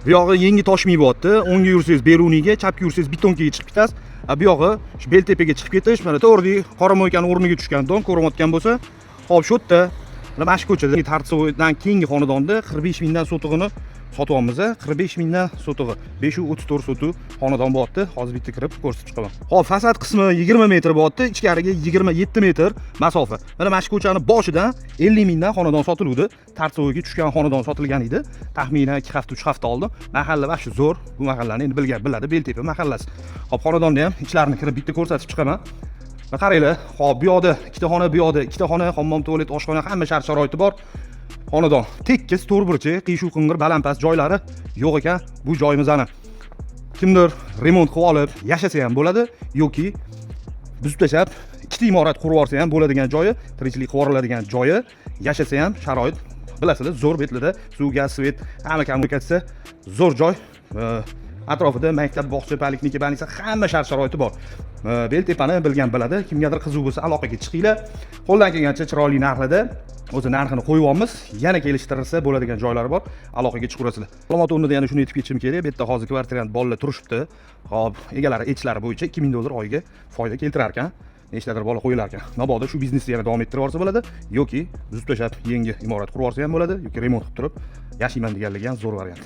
Bu yog'i yengi toshmay bo'lyapti. O'ngga yursangiz beruniga, chapga yursangiz betonkaga chiqib ketasiz. Bu yog'i shu Beltepaga chiqib ketish, mana to'g'ri qoramoykani o'rniga tushgandan ko'rayotgan bo'lsa, hop shu yerda mana shu ko'chada Tartsoydan keyingi xonadonda 45 mingdan sotig'ini sotyapmiz. 45 mingdan sotig'i, 534 sotuv xonadon bo'lyapti. Hozir bitta kirib ko'rsatib chiqaman. Hop, fasad qismi 20 metr bo'lyapti, ichkariga 27 metr masofa. Mana shu ko'chani boshidan 50 mingdan xonadon sotiluvdi. Tartsoyga tushgan xonadon sotilgan edi. Taxminan 2 hafta, 3 hafta oldin. Mahalla va shu zo'r, bu mahallani endi biladi, Beltepa mahallasi. Hop, xonadonni ham ichlarini kirib bitta ko'rsatib chiqaman. Qaranglar, hop, bu yoqda ikkita xona, bu yoqda ikkita xona, hammom, tualet, oshxona, hamma shart-sharoiti bor. Xonadon tekis, to'rtburchak, qiyshuv qing'ir, balandpast joylari yo'q ekan. Bu joyimizni kimdir remont qilib olib yashasa ham bo'ladi yoki buzib tashlab ikkita imorat qurib olsa ham bo'ladigan joyi, tirikchilik qilib yuboriladigan joyi, yashasa ham sharoit bilasizlar, zo'r betlida suv, gaz, svet, hamma kommunikatsiya zo'r joy. Atrofida maktab, bog'cha, poliklinika, banisa hamma shart-sharoiti bor. Beltepani bilgan biladi. Kimgadir qiziq bo'lsa aloqaga chiqinglar. Qo'ldan kelgancha chiroyli narxlarda o'zi narxini qo'yyapmiz. Yana kelishtirilsa bo'ladigan joylari bor. Aloqaga chiqaverasizlar. Ma'lumot o'rnida yana shuni aytib ketishim kerak. Bu yerda hozir kvartirani bolalar turishibdi. Hop, egalari echlari bo'yicha 2000 dollar oyiga foyda keltirar ekan. Nechtadir bola qo'yilar ekan. Mabodo shu biznesni yana davom ettirib olsa bo'ladi yoki buzib tashlab yangi imorat qurib olsa ham bo'ladi yoki remont qilib turib yashayman deganligi ham zo'r variant.